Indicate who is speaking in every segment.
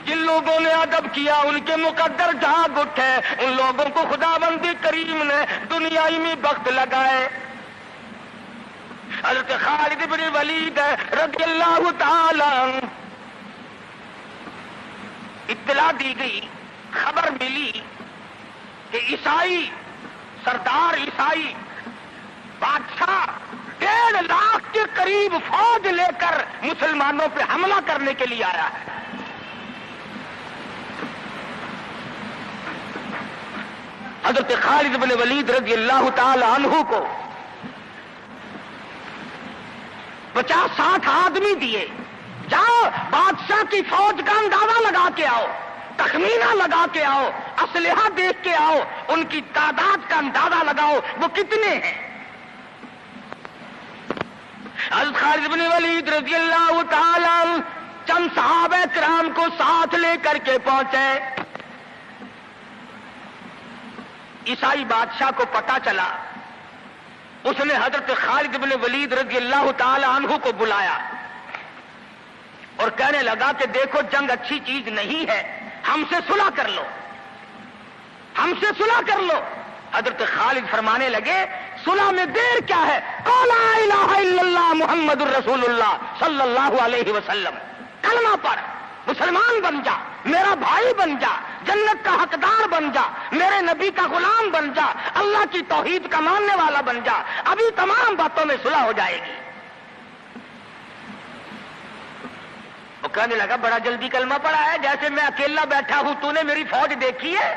Speaker 1: جن لوگوں نے ادب کیا ان کے مقدر جاگ اٹھے، ان لوگوں کو خداوند کریم نے دنیائی میں بخت لگائے۔ حضرت خالد بن ولید رضی اللہ تعالی عنہ، اطلاع دی گئی، خبر ملی کہ عیسائی سردار عیسائی بادشاہ 1.5 لاکھ کے قریب فوج لے کر مسلمانوں پہ حملہ کرنے کے لیے آیا ہے۔ حضرت خالد بن ولید رضی اللہ تعالی عنہ کو 50-60 آدمی دیے، جاؤ بادشاہ کی فوج کا اندازہ لگا کے آؤ، تخمینہ لگا کے آؤ، اسلحہ دیکھ کے آؤ، ان کی تعداد کا اندازہ لگاؤ وہ کتنے ہیں۔ حضرت خالد بن ولید رضی اللہ تعالی عنہ چند صحابہ کرام کو ساتھ لے کر کے پہنچے۔ عیسائی بادشاہ کو پتا چلا، اس نے حضرت خالد بن ولید رضی اللہ تعالی عنہ کو بلایا اور کہنے لگا کہ دیکھو جنگ اچھی چیز نہیں ہے، ہم سے صلح کر لو، ہم سے صلح کر لو۔ حضرت خالد فرمانے لگے صلح میں دیر کیا ہے، قول لا الہ الا اللہ محمد الرسول اللہ صلی اللہ علیہ وسلم، کلمہ پڑھ، مسلمان بن جا، میرا بھائی بن جا، جنت کا حقدار بن جا، میرے نبی کا غلام بن جا، اللہ کی توحید کا ماننے والا بن جا، ابھی تمام باتوں میں صلح ہو جائے گی۔ وہ کہنے لگا بڑا جلدی کلمہ پڑھا ہے، جیسے میں اکیلا بیٹھا ہوں، تو نے میری فوج دیکھی ہے؟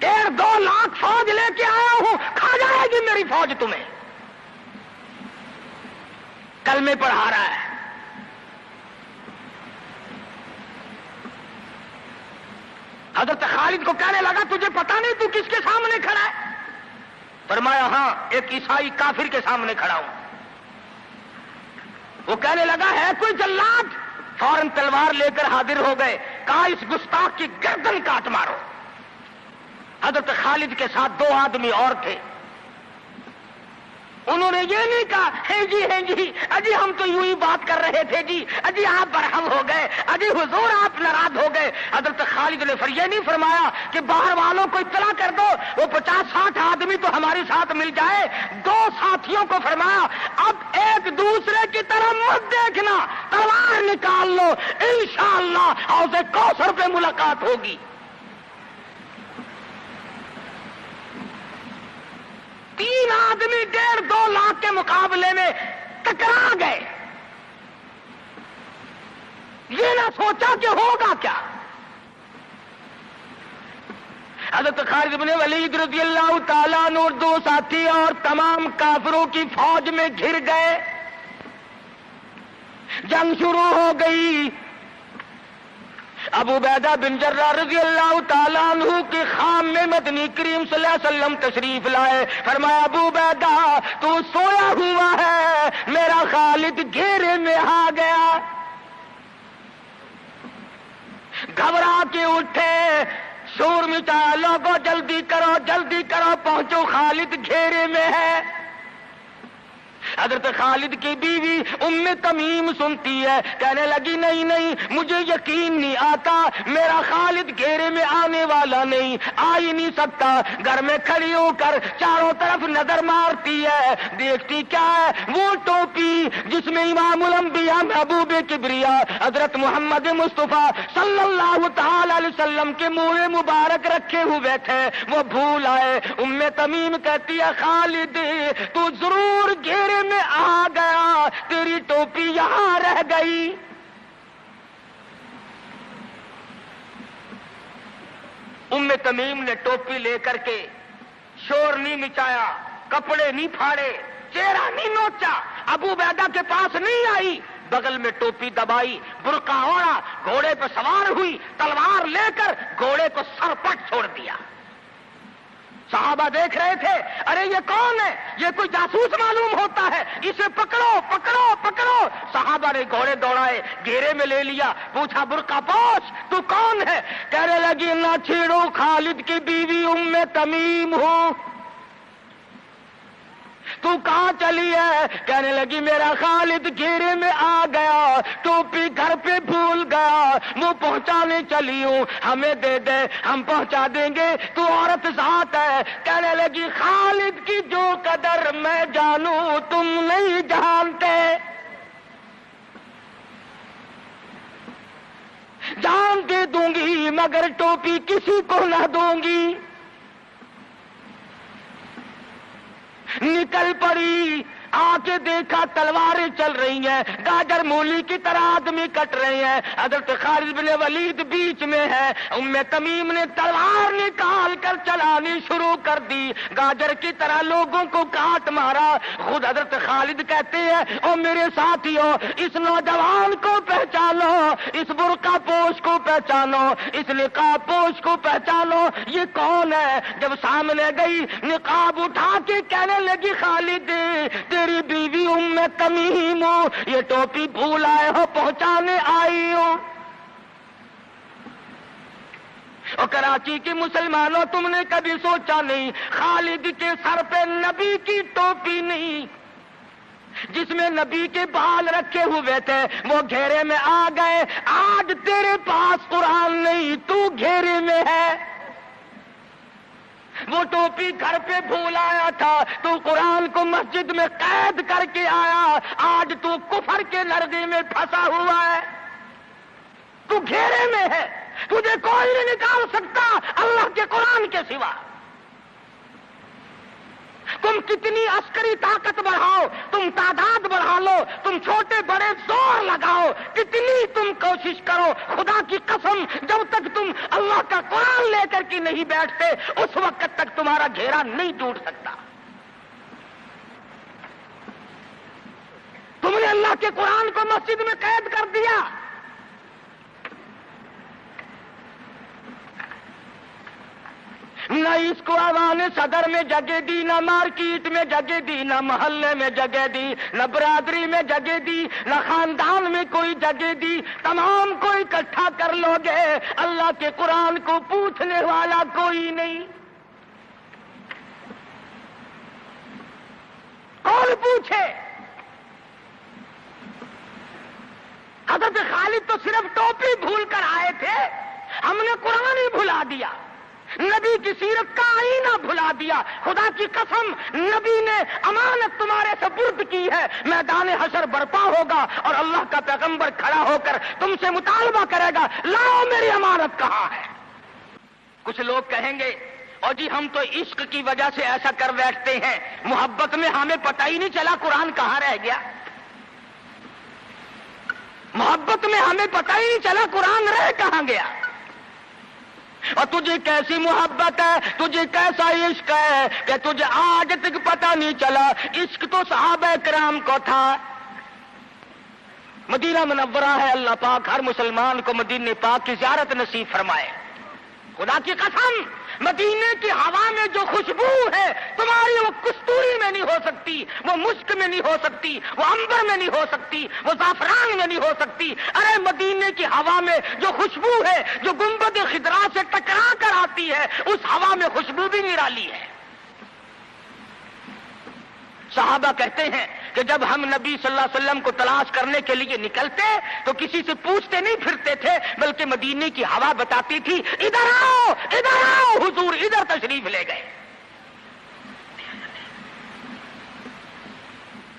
Speaker 1: 1.5-2 لاکھ فوج لے کے آیا ہوں، کھا جائے گی میری فوج تمہیں۔ کلمے پڑھا رہا ہے۔ حضرت خالد کو کہنے لگا تجھے پتا نہیں تو کس کے سامنے کھڑا ہے؟ فرمایا ہاں، ایک عیسائی کافر کے سامنے کھڑا ہوں۔ وہ کہنے لگا ہے کوئی جلاد؟ فوراً تلوار لے کر حاضر ہو گئے، کہا اس گستاخ کی گردن کاٹ مارو۔ حضرت خالد کے ساتھ 2 آدمی اور تھے، انہوں نے یہ نہیں کہا ہے جی اجی ہم تو یوں ہی بات کر رہے تھے جی، اجی آپ برہم ہو گئے، اجی حضور آپ ناراض ہو گئے۔ حضرت خالد نے یہ نہیں فرمایا کہ باہر والوں کو اطلاع کر دو، وہ 50-60 آدمی تو ہمارے ساتھ مل جائے۔ 2 ساتھیوں کو فرمایا اب ایک دوسرے کی طرف مت دیکھنا، تلوار نکال لو، انشاءاللہ حوض کوثر پہ ملاقات ہوگی۔ 3 آدمی 1.5-2 لاکھ کے مقابلے میں ٹکرا گئے، یہ نہ سوچا کہ ہوگا کیا۔ حضرت خالد بن ولید رضی اللہ تعالیٰ عنہ اور 2 ساتھی اور تمام کافروں کی فوج میں گھر گئے، جنگ شروع ہو گئی۔ ابو عبیدہ بن جراح رضی اللہ تعالیٰ عنہ کے خام میں مدنی کریم صلی اللہ علیہ وسلم تشریف لائے، فرمایا ابو عبیدہ تو سویا ہوا ہے، میرا خالد گھیرے میں آ گیا۔ گھبرا کے اٹھے، شور مچایا، لوگوں جلدی کرو پہنچو، خالد گھیرے میں ہے۔ حضرت خالد کی بیوی ام تمیم سنتی ہے، کہنے لگی نہیں مجھے یقین نہیں آتا، میرا خالد گھیرے میں آنے والا نہیں، آ ہی نہیں سکتا۔ گھر میں کھڑی ہو کر چاروں طرف نظر مارتی ہے، دیکھتی کیا ہے، وہ ٹوپی جس میں امام الانبیاء محبوب کبریا حضرت محمد مصطفیٰ صلی اللہ تعالی علیہ وسلم کے منہ مبارک رکھے ہوئے تھے، وہ بھول آئے۔ ام تمیم کہتی ہے خالد تو ضرور گھیرے میں آ گیا، تیری ٹوپی یہاں رہ گئی۔ ام تمیم نے ٹوپی لے کر کے شور نہیں مچایا، کپڑے نہیں پھاڑے، چہرہ نہیں نوچا، ابو عبیدہ کے پاس نہیں آئی، بغل میں ٹوپی دبائی، برقع اوڑھا، گھوڑے پہ سوار ہوئی، تلوار لے کر گھوڑے کو سر پٹ چھوڑ دیا۔ صحابہ دیکھ رہے تھے، ارے یہ کون ہے، یہ کوئی جاسوس معلوم ہوتا ہے، اسے پکڑو۔ صحابہ نے گھوڑے دوڑائے، گھیرے میں لے لیا، پوچھا برقع پوش تو کون ہے؟ کہنے لگی نہ چھیڑو، خالد کی بیوی ام تمیم ہوں۔ تو کہاں چلی ہے؟ کہنے لگی میرا خالد گھیرے میں آ گیا، ٹوپی گھر پہ بھول گیا، وہ پہنچانے چلی ہوں، ہمیں دے دے ہم پہنچا دیں گے، تو عورت ذات ہے۔ کہنے لگی خالد کی جو قدر میں جانوں تم نہیں جانتے، جان دے دوں گی مگر ٹوپی کسی کو نہ دوں گی۔ نکل پڑی، آ کے دیکھا تلواریں چل رہی ہیں، گاجر مولی کی طرح آدمی کٹ رہے ہیں، حضرت خالد بن ولید بیچ میں ہے، ام تمیم نے تلوار نکال کر چلانی شروع کر دی، گاجر کی طرح لوگوں کو کاٹ مارا۔ خود حضرت خالد کہتے ہیں او میرے ساتھیوں، اس نوجوان کو پہچانو، اس برقع پوش کو پہچانو، اس نقاب پوش کو پہچانو، یہ کون ہے؟ جب سامنے گئی نقاب اٹھا کے کہنے لگی خالد تیری بیوی ام تمیم ہو، یہ ٹوپی بھول آئے ہو، پہنچانے آئی ہو۔ اور کراچی کے مسلمانوں تم نے کبھی سوچا نہیں خالد کے سر پہ نبی کی ٹوپی نہیں، جس میں نبی کے بال رکھے ہوئے تھے وہ گھیرے میں آ گئے۔ آج تیرے پاس قرآن نہیں، تو گھیرے میں ہے۔ وہ ٹوپی گھر پہ بھول آیا تھا، تو قرآن کو مسجد میں قید کر کے آیا، آج تو کفر کے لرزے میں پھنسا ہوا ہے، تو گھیرے میں ہے، تجھے کوئی نہیں نکال سکتا اللہ کے قرآن کے سوا۔ تم کتنی عسکری طاقت بڑھاؤ، تم تعداد بڑھا لو، تم چھوٹے بڑے زور لگاؤ، کتنی تم کوشش کرو، خدا کی قسم جب تک تم اللہ کا قرآن لے کر کے نہیں بیٹھتے اس وقت تک تمہارا گھیرا نہیں ٹوٹ سکتا۔ تم نے اللہ کے قرآن کو مسجد میں قید کر دیا۔ نہ اس کو ایوان صدر میں جگہ دی، نہ مارکیٹ میں جگہ دی، نہ محلے میں جگہ دی، نہ برادری میں جگہ دی، نہ خاندان میں کوئی جگہ دی۔ تمام کو اکٹھا کر لو گے، اللہ کے قرآن کو پوچھنے والا کوئی نہیں۔ کون پوچھے؟ حضرت خالد تو صرف ٹوپی بھول کر آئے تھے، ہم نے قرآن ہی بھلا دیا، نبی کی سیرت کا آئینہ بھلا دیا۔ خدا کی قسم نبی نے امانت تمہارے سپرد کی ہے، میدان حشر برپا ہوگا اور اللہ کا پیغمبر کھڑا ہو کر تم سے مطالبہ کرے گا لاؤ میری امانت کہاں ہے۔ کچھ لوگ کہیں گے اور جی ہم تو عشق کی وجہ سے ایسا کر بیٹھتے ہیں، محبت میں ہمیں پتہ ہی نہیں چلا قرآن کہاں رہ گیا، محبت میں ہمیں پتہ ہی نہیں چلا قرآن رہ کہاں گیا۔ اور تجھے کیسی محبت ہے، تجھے کیسا عشق ہے کہ تجھے آج تک پتہ نہیں چلا۔ عشق تو صحابہ کرام کو تھا۔ مدینہ منورہ ہے، اللہ پاک ہر مسلمان کو مدینہ پاک کی زیارت نصیب فرمائے۔ خدا کی قسم مدینے کی ہوا میں جو خوشبو ہے تمہاری وہ کستوری میں نہیں ہو سکتی، وہ مشک میں نہیں ہو سکتی، وہ عنبر میں نہیں ہو سکتی، وہ زعفران میں نہیں ہو سکتی۔ ارے مدینے کی ہوا میں جو خوشبو ہے جو گنبد خضرا سے ٹکرا کر آتی ہے اس ہوا میں خوشبو بھی نرالی ہے۔ صحابہ کہتے ہیں کہ جب ہم نبی صلی اللہ علیہ وسلم کو تلاش کرنے کے لیے نکلتے تو کسی سے پوچھتے نہیں پھرتے تھے، بلکہ مدینے کی ہوا بتاتی تھی ادھر آؤ ادھر آؤ، حضور ادھر تشریف لے گئے۔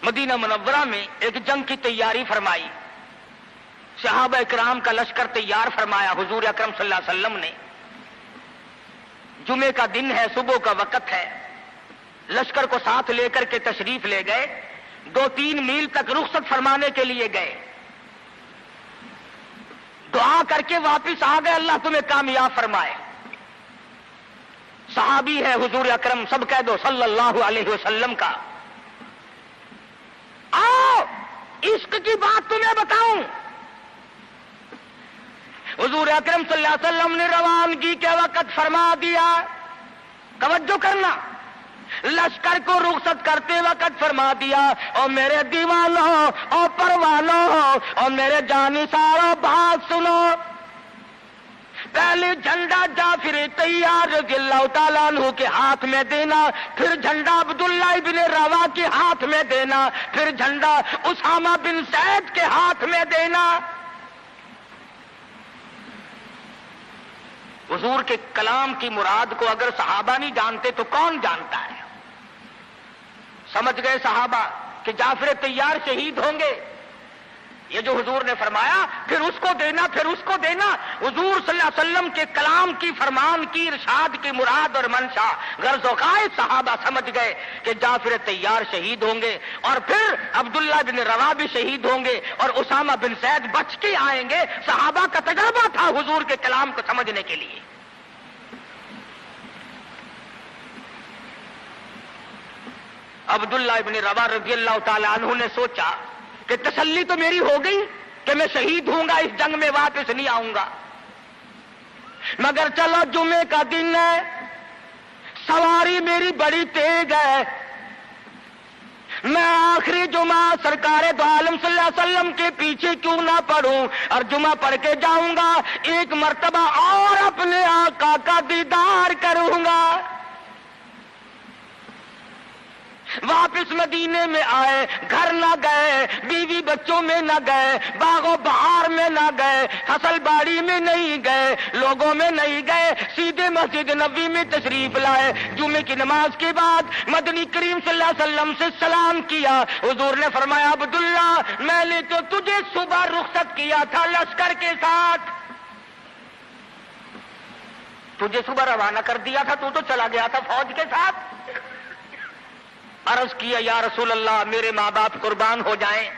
Speaker 1: مدینہ منورہ میں ایک جنگ کی تیاری فرمائی، صحابہ اکرام کا لشکر تیار فرمایا حضور اکرم صلی اللہ علیہ وسلم نے۔ جمعے کا دن ہے، صبح کا وقت ہے، لشکر کو ساتھ لے کر کے تشریف لے گئے، 2-3 میل تک رخصت فرمانے کے لیے گئے، دعا کر کے واپس آ گئے، اللہ تمہیں کامیاب فرمائے۔ صحابی ہے حضور اکرم، سب کہہ دو صلی اللہ علیہ وسلم کا۔ آؤ عشق کی بات تمہیں بتاؤں۔ حضور اکرم صلی اللہ علیہ وسلم نے روانگی کے وقت فرما دیا، توجہ کرنا، لشکر کو رخصت کرتے وقت فرما دیا، اور میرے دیوانوں اور پروانوں اور میرے جانثاروں بات سنو، پہلے جھنڈا جعفر طیار رضی اللہ تعالیٰ عنہ کے ہاتھ میں دینا، پھر جھنڈا عبداللہ ابن روا کے ہاتھ میں دینا، پھر جھنڈا اسامہ بن زید کے ہاتھ میں دینا۔ حضور کے کلام کی مراد کو اگر صحابہ نہیں جانتے تو کون جانتا ہے؟ سمجھ گئے صحابہ کہ جعفر طیار شہید ہوں گے، یہ جو حضور نے فرمایا پھر اس کو دینا، پھر اس کو دینا۔ حضور صلی اللہ علیہ وسلم کے کلام کی، فرمان کی، ارشاد کی مراد اور منشا غرض و غائب صحابہ سمجھ گئے کہ جعفر طیار شہید ہوں گے، اور پھر عبداللہ بن روا بھی شہید ہوں گے، اور اسامہ بن زید بچ کے آئیں گے۔ صحابہ کا تجربہ تھا حضور کے کلام کو سمجھنے کے لیے۔ عبداللہ ابن روا رضی اللہ تعالی عنہ نے سوچا کہ تسلی تو میری ہو گئی کہ میں شہید ہوں گا، اس جنگ میں واپس نہیں آؤں گا، مگر چلو جمعے کا دن ہے، سواری میری بڑی تیز ہے، میں آخری جمعہ سرکار دو عالم صلی اللہ علیہ وسلم کے پیچھے کیوں نہ پڑھوں اور جمعہ پڑھ کے جاؤں گا، ایک مرتبہ اور اپنے آقا کا دیدار کروں گا۔ واپس مدینے میں آئے، گھر نہ گئے، بیوی بچوں میں نہ گئے، باغ و بہار میں نہ گئے، فصل باڑی میں نہیں گئے، لوگوں میں نہیں گئے، سیدھے مسجد نبوی میں تشریف لائے۔ جمعے کی نماز کے بعد مدنی کریم صلی اللہ علیہ وسلم سے سلام کیا۔ حضور نے فرمایا عبداللہ میں نے تو تجھے صبح رخصت کیا تھا لشکر کے ساتھ، تجھے صبح روانہ کر دیا تھا، تو چلا گیا تھا فوج کے ساتھ۔ عرض کیا یا رسول اللہ میرے ماں باپ قربان ہو جائیں،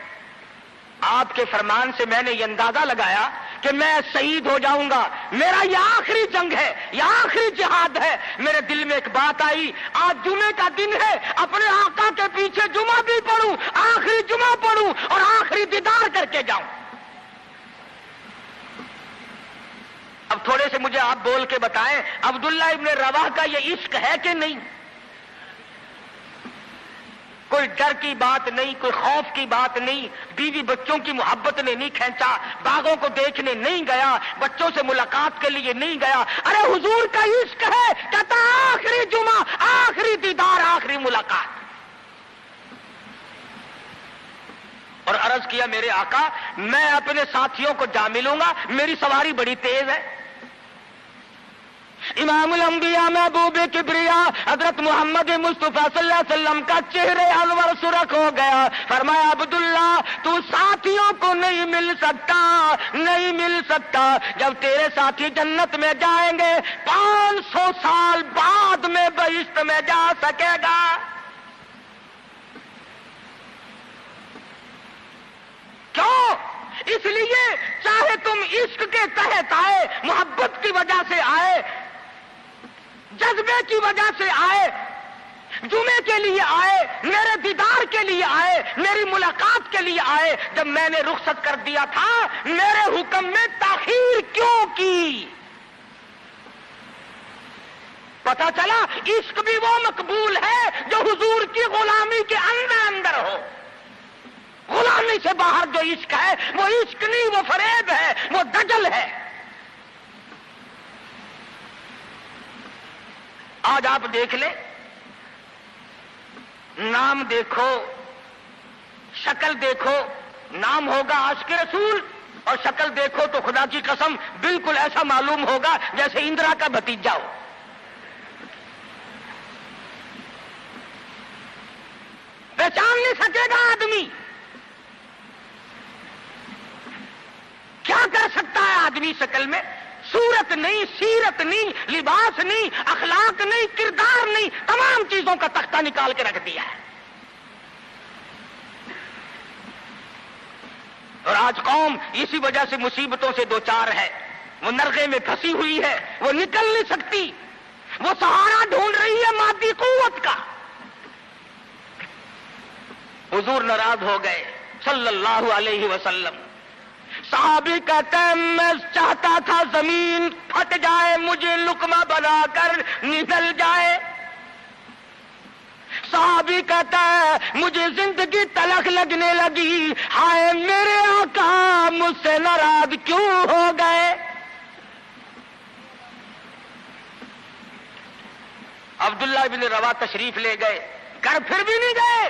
Speaker 1: آپ کے فرمان سے میں نے یہ اندازہ لگایا کہ میں شہید ہو جاؤں گا، میرا یہ آخری جنگ ہے، یہ آخری جہاد ہے۔ میرے دل میں ایک بات آئی، آج جمعے کا دن ہے، اپنے آقا کے پیچھے جمعہ بھی پڑھوں، آخری جمعہ پڑھوں اور آخری دیدار کر کے جاؤں۔ اب تھوڑے سے مجھے آپ بول کے بتائیں عبداللہ ابن رواح کا یہ عشق ہے کہ نہیں؟ کوئی ڈر کی بات نہیں، کوئی خوف کی بات نہیں، بیوی بچوں کی محبت نے نہیں کھینچا، باغوں کو دیکھنے نہیں گیا، بچوں سے ملاقات کے لیے نہیں گیا۔ ارے حضور کا عشق ہے، کہتا آخری جمعہ، آخری دیدار، آخری ملاقات۔ اور عرض کیا میرے آقا میں اپنے ساتھیوں کو جا ملوں گا، میری سواری بڑی تیز ہے۔ امام الانبیاء محبوب کبریا حضرت محمد مصطفیٰ صلی اللہ علیہ وسلم کا چہرے انور سرخ ہو گیا۔ فرمایا عبداللہ تو ساتھیوں کو نہیں مل سکتا، نہیں مل سکتا، جب تیرے ساتھی جنت میں جائیں گے 500 سال بعد میں بہشت میں جا سکے گا۔ کیوں؟ اس لیے چاہے تم عشق کے تحت آئے، محبت کی وجہ سے آئے، جذبے کی وجہ سے آئے، جمعے کے لیے آئے، میرے دیدار کے لیے آئے، میری ملاقات کے لیے آئے، جب میں نے رخصت کر دیا تھا میرے حکم میں تاخیر کیوں کی؟ پتا چلا عشق بھی وہ مقبول ہے جو حضور کی غلامی کے اندر ہو۔ غلامی سے باہر جو عشق ہے وہ عشق نہیں، وہ فریب ہے، وہ دجل ہے۔ آج آپ دیکھ لیں، نام دیکھو، شکل دیکھو، نام ہوگا عاشق رسول اور شکل دیکھو تو خدا کی قسم بالکل ایسا معلوم ہوگا جیسے اندرا کا بھتیجا ہو۔ پہچان نہیں سکے گا آدمی۔ کیا کر سکتا ہے آدمی شکل میں؟ صورت نہیں، سیرت نہیں، لباس نہیں، اخلاق نہیں، کردار نہیں، تمام چیزوں کا تختہ نکال کے رکھ دیا ہے۔ اور آج قوم اسی وجہ سے مصیبتوں سے دوچار ہے، وہ نرغے میں پھنسی ہوئی ہے، وہ نکل نہیں سکتی، وہ سہارا ڈھونڈ رہی ہے مادی قوت کا۔ حضور ناراض ہو گئے صلی اللہ علیہ وسلم۔ صحابی کہتے ہیں میں چاہتا تھا زمین پھٹ جائے، مجھے لقمہ بنا کر نگل جائے۔ صحابی کہتا ہے مجھے زندگی تلخ لگنے لگی، ہائے میرے آقا مجھ سے ناراض کیوں ہو گئے؟ عبداللہ بن روا تشریف لے گئے، گھر پھر بھی نہیں گئے،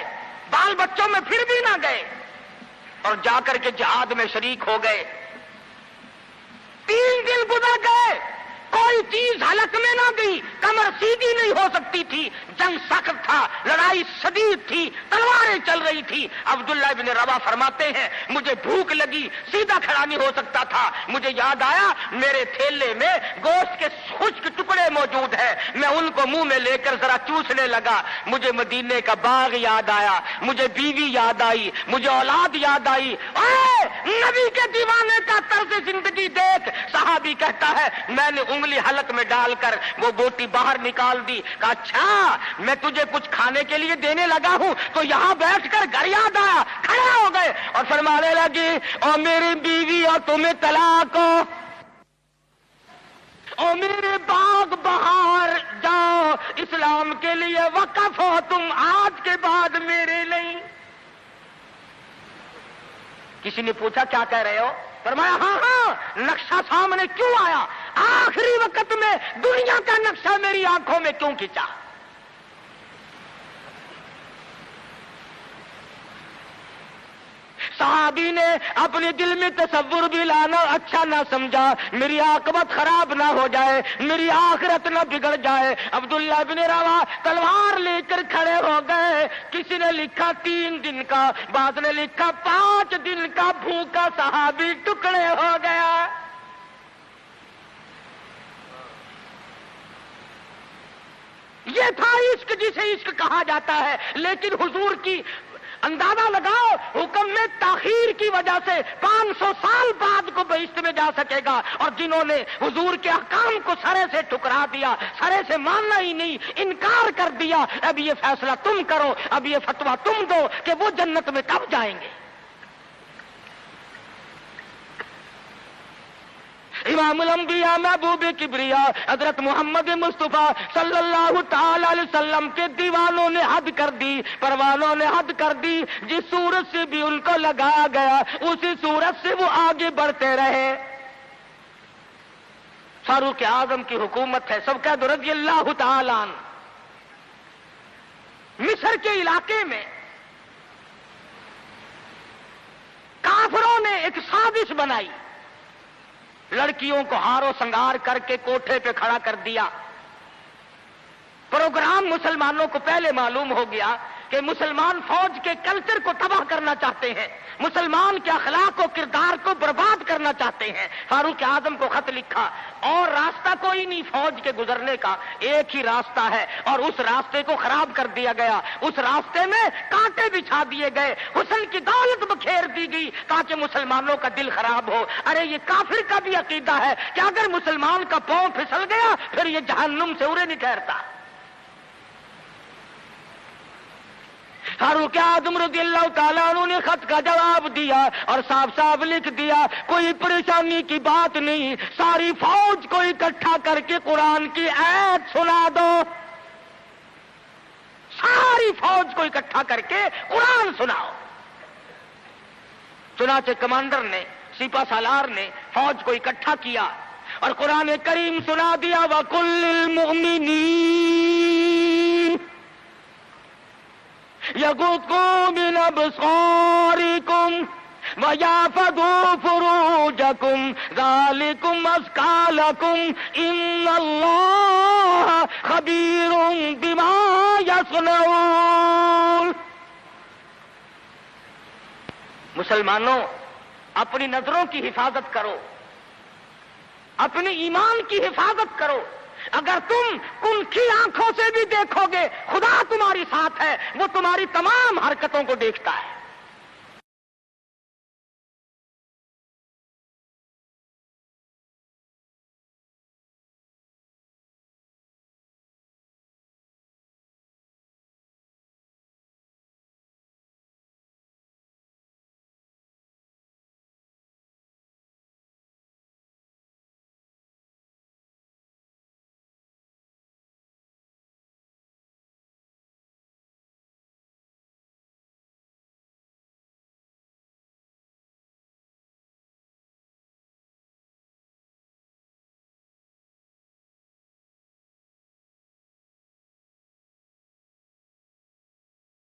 Speaker 1: بال بچوں میں پھر بھی نہ گئے، اور جا کر کے جہاد میں شریک ہو گئے۔ 3 دن گزر گئے، کوئی چیز حلق میں نہ گئی، کمر سیدھی نہیں ہو سکتی تھی، جنگ سخت تھا، لڑائی شدید تھی، تلواریں چل رہی تھی۔ عبداللہ بن روا فرماتے ہیں مجھے بھوک لگی، سیدھا کھڑا نہیں ہو سکتا تھا، مجھے یاد آیا میرے تھیلے میں گوشت کے خشک ٹکڑے موجود ہیں، میں ان کو منہ میں لے کر ذرا چوسنے لگا، مجھے مدینے کا باغ یاد آیا، مجھے بیوی یاد آئی، مجھے اولاد یاد آئی۔ اے نبی کے دیوانے کا طرز زندگی دیکھ۔ صحابی کہتا ہے میں نے انگلی حلق میں ڈال کر وہ بوٹی باہر نکال دی، کہا اچھا میں تجھے کچھ کھانے کے لیے دینے لگا ہوں تو یہاں بیٹھ کر گھر یاد آیا، کھڑے ہو گئے اور فرمانے لگی اور میری بیوی اور تمہیں طلاق ہو، اور میرے باغ بہار جاؤ، اسلام کے لیے وقف ہو تم آج کے بعد میرے نہیں۔ کسی نے پوچھا کیا کہہ رہے ہو؟ فرمایا ہاں ہاں، نقشہ سامنے کیوں آیا؟ آخری وقت میں دنیا کا نقشہ میری آنکھوں میں کیوں کھینچا؟ صحابی نے اپنے دل میں تصور بھی لانا اچھا نہ سمجھا، میری عاقبت خراب نہ ہو جائے، میری آخرت نہ بگڑ جائے۔ عبداللہ بن روا تلوار لے کر کھڑے ہو گئے۔ کسی نے لکھا 3 دن کا، بعض نے لکھا 5 دن کا بھوکا صحابی ٹکڑے ہو گیا۔ یہ تھا عشق جسے عشق کہا جاتا ہے، لیکن حضور کی اندازہ لگاؤ حکم میں تاخیر کی وجہ سے 500 سال بعد کو بہشت میں جا سکے گا، اور جنہوں نے حضور کے احکام کو سرے سے ٹھکرا دیا، سرے سے ماننا ہی نہیں، انکار کر دیا، اب یہ فیصلہ تم کرو، اب یہ فتویٰ تم دو کہ وہ جنت میں کب جائیں گے۔ امام الانبیاء محبوب کبریا حضرت محمد مصطفیٰ صلی اللہ تعالی علیہ وسلم کے دیوانوں نے حد کر دی، پروانوں نے حد کر دی، جس صورت سے بھی ان کو لگایا گیا اسی صورت سے وہ آگے بڑھتے رہے۔ فاروق اعظم کی حکومت ہے، سب کہہ دو رضی اللہ تعالی عنہ۔ مصر کے علاقے میں کافروں نے ایک سازش بنائی، لڑکیوں کو ہار و سنگار کر کے کوٹھے پہ کھڑا کر دیا۔ پروگرام مسلمانوں کو پہلے معلوم ہو گیا کہ مسلمان فوج کے کلچر کو تباہ کرنا چاہتے ہیں، مسلمان کے اخلاق و کردار کو برباد کرنا چاہتے ہیں۔ فاروق اعظم کو خط لکھا، اور راستہ کوئی نہیں فوج کے گزرنے کا، ایک ہی راستہ ہے، اور اس راستے کو خراب کر دیا گیا، اس راستے میں کانٹے بچھا دیے گئے، حسن کی دولت بکھیر دی گئی تاکہ مسلمانوں کا دل خراب ہو۔ ارے یہ کافر کا بھی عقیدہ ہے کہ اگر مسلمان کا پاؤں پھسل گیا پھر یہ جہنم سے اڑے نہیں ٹھہرتا۔ فاروق اعظم رضی اللہ تعالیٰ عنہ نے خط کا جواب دیا اور صاف صاف لکھ دیا کوئی پریشانی کی بات نہیں، ساری فوج کو اکٹھا کر کے قرآن کی آیت سنا دو، ساری فوج کو اکٹھا کر کے قرآن سناؤ۔ چنانچہ کمانڈر نے، سپہ سالار نے فوج کو اکٹھا کیا اور قرآن کریم سنا دیا، وَقُلْ لِلْمُؤْمِنِينَ يَغُضُّوا مِنْ أَبْصَارِكُمْ وَيَحْفَظُوا فُرُوجَكُمْ ذَلِكُمْ أَزْكَىٰ لَكُمْ إِنَّ اللَّهَ خَبِيرٌ بِمَا يَصْنَعُونَ۔ مسلمانوں اپنی نظروں کی حفاظت کرو، اپنے ایمان کی حفاظت کرو۔ اگر تم کنکھی آنکھوں سے بھی دیکھو گے خدا تمہاری ساتھ ہے، وہ تمہاری تمام حرکتوں کو دیکھتا ہے۔